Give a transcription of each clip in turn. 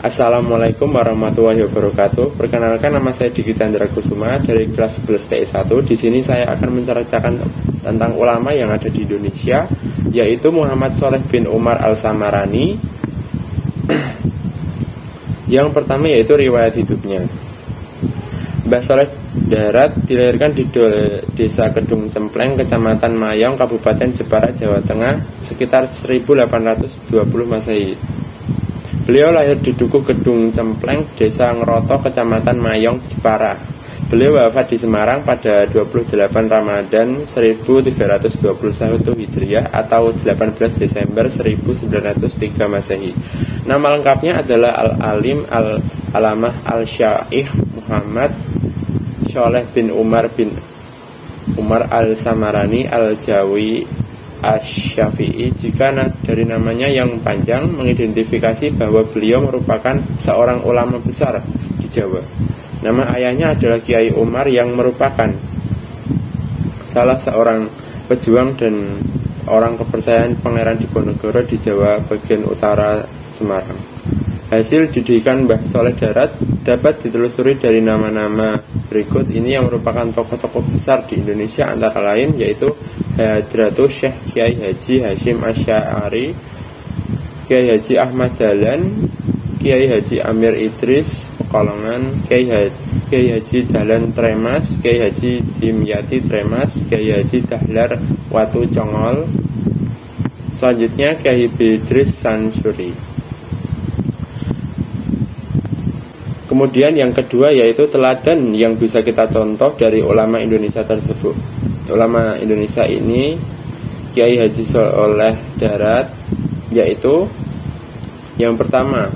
Assalamualaikum warahmatullahi wabarakatuh. Perkenalkan, nama saya Diki Chandra Kusuma dari kelas 11 TI1. Di sini saya akan menceritakan tentang ulama yang ada di Indonesia, yaitu Muhammad Shaleh bin Umar Al-Samarani. Yang pertama yaitu riwayat hidupnya. Mbah Shaleh Darat dilahirkan di Desa Kedung Cempleng, Kecamatan Mayong, Kabupaten Jepara, Jawa Tengah, sekitar 1820 Masehi. Beliau lahir di Dukuh Kedung Cempleng, Desa Ngeroto, Kecamatan Mayong, Jepara. Beliau wafat di Semarang pada 28 Ramadan 1321 Hijriah atau 18 Desember 1903 Masehi. Nama lengkapnya adalah Al-Alim Al-Alamah Al-Syaikh Muhammad Shaleh bin Umar Al-Samarani Al-Jawi Asy-Syafi'i. Jika dari namanya yang panjang mengidentifikasi bahwa beliau merupakan seorang ulama besar di Jawa. Nama ayahnya adalah Kiai Umar yang merupakan salah seorang pejuang dan seorang kepercayaan Pangeran Diponegoro di Jawa bagian utara Semarang. Hasil didikan Mbah Shaleh Darat dapat ditelusuri dari nama-nama berikut ini yang merupakan tokoh-tokoh besar di Indonesia, antara lain yaitu Hadratus Syekh Kiai Haji Hasyim Asy'ari, Kiai Haji Ahmad Dahlan, Kiai Haji Amir Idris Pekalongan, Kiai Haji Dahlan Tremas, Kiai Haji Dimyati Tremas, Kiai Haji Dahlar Watu Congol. Selanjutnya Kiai Idris Sansuri. Kemudian yang kedua yaitu teladan yang bisa kita contoh dari ulama Indonesia tersebut. Ulama Indonesia ini Kiai Haji Shaleh Darat, yaitu yang pertama,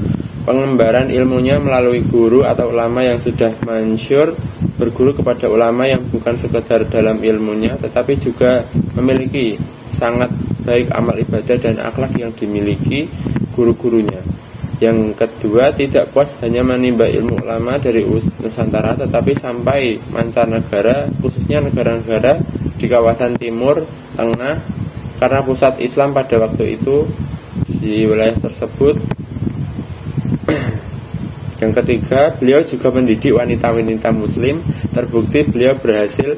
pengembaraan ilmunya melalui guru atau ulama yang sudah masyhur, berguru kepada ulama yang bukan sekedar dalam ilmunya tetapi juga memiliki sangat baik amal ibadah dan akhlak yang dimiliki guru-gurunya. Yang kedua, tidak puas hanya menimba ilmu ulama dari Nusantara tetapi sampai mancanegara, khususnya negara-negara di kawasan Timur Tengah, karena pusat Islam pada waktu itu di wilayah tersebut. Yang ketiga, beliau juga mendidik wanita-wanita muslim. Terbukti beliau berhasil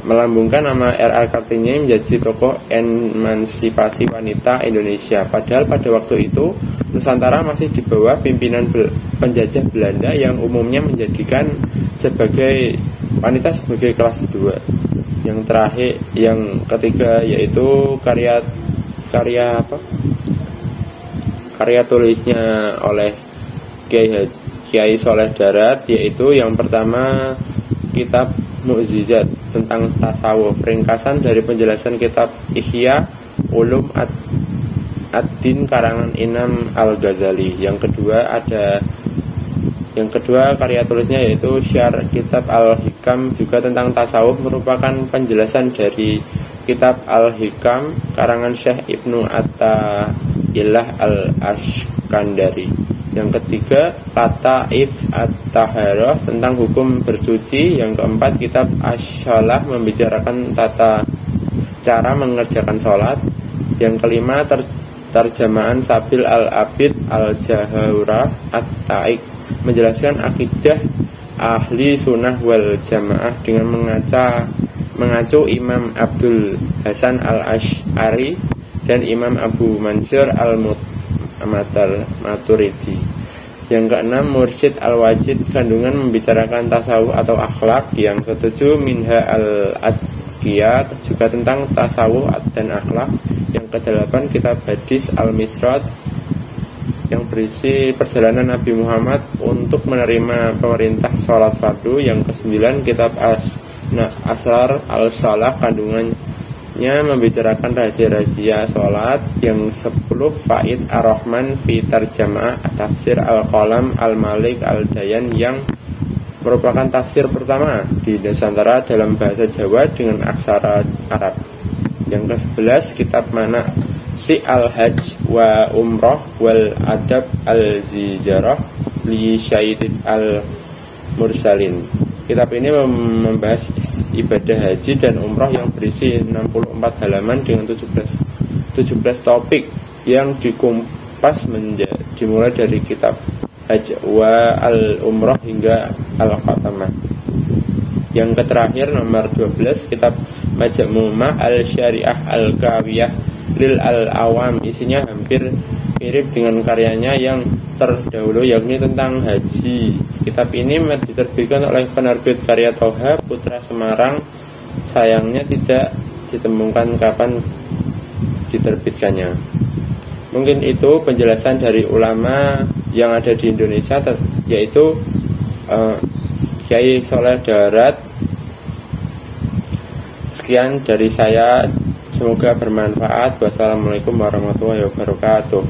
melambungkan nama R.A. Kartini menjadi tokoh emansipasi wanita Indonesia. Padahal pada waktu itu Nusantara masih di bawah pimpinan penjajah Belanda yang umumnya menjadikan sebagai wanita sebagai kelas 2. Yang terakhir, yang ketiga yaitu karya tulisnya oleh Kiai Shaleh Darat, yaitu yang pertama kitab Mu'jizat tentang tasawuf, ringkasan dari penjelasan kitab Ihya Ulum Ad-Din karangan Imam Al-Ghazali. Yang kedua karya tulisnya yaitu Syarh Kitab Al-Hikam, juga tentang tasawuf, merupakan penjelasan dari kitab Al-Hikam karangan Syekh Ibnu Atta'illah Al-Ashkandari. Yang ketiga, Lataif At-Taharah tentang hukum bersuci. Yang keempat, kitab Asy-Shalah membicarakan tata cara mengerjakan sholat. Yang kelima, terjemahan Sabil Al-Abid Al-Jahurah At-Taik menjelaskan akidah ahli sunnah wal jamaah dengan mengacu Imam Abdul Hasan Al-Asy'ari dan Imam Abu Mansur Maturidi. Yang keenam, Mursyid Al-Wajid kandungan membicarakan tasawuf atau akhlak. Yang ketujuh, Minha Al-Adqiyah juga tentang tasawuf dan akhlak. Yang kedelapan, kitab Hadis Al-Misrat yang berisi perjalanan Nabi Muhammad untuk menerima pemerintah sholat fardu. Yang kesembilan, kitab Asrar Al-Salah kandungannya membicarakan rahasia-rahasia sholat. Yang 10, Faid Ar-Rahman fi Tarjamah Tafsir Al-Qalam Al-Malik Al-Dayan yang merupakan tafsir pertama di Nusantara dalam bahasa Jawa dengan aksara Arab. Yang ke-11, kitab Mana Si Al-Hajj wa Umroh wal Adab Al-Zijarah li Syahid Al-Mursalin. Kitab ini membahas ibadah haji dan umroh yang berisi 64 halaman dengan 17 topik yang pas dimulai dari kitab Hajj wa al-Umrah hingga al-Khatamah. Yang terakhir nomor 12 kitab Majmu'ah al-Syariah al-Kawiyah lil al-Awam, isinya hampir mirip dengan karyanya yang terdahulu yakni tentang haji. Kitab ini diterbitkan oleh penerbit Karya Toha Putra Semarang. Sayangnya tidak ditemukan kapan diterbitkannya. Mungkin itu penjelasan dari ulama yang ada di Indonesia, yaitu Kiai Soleh Darat. Sekian dari saya, semoga bermanfaat. Wassalamualaikum warahmatullahi wabarakatuh.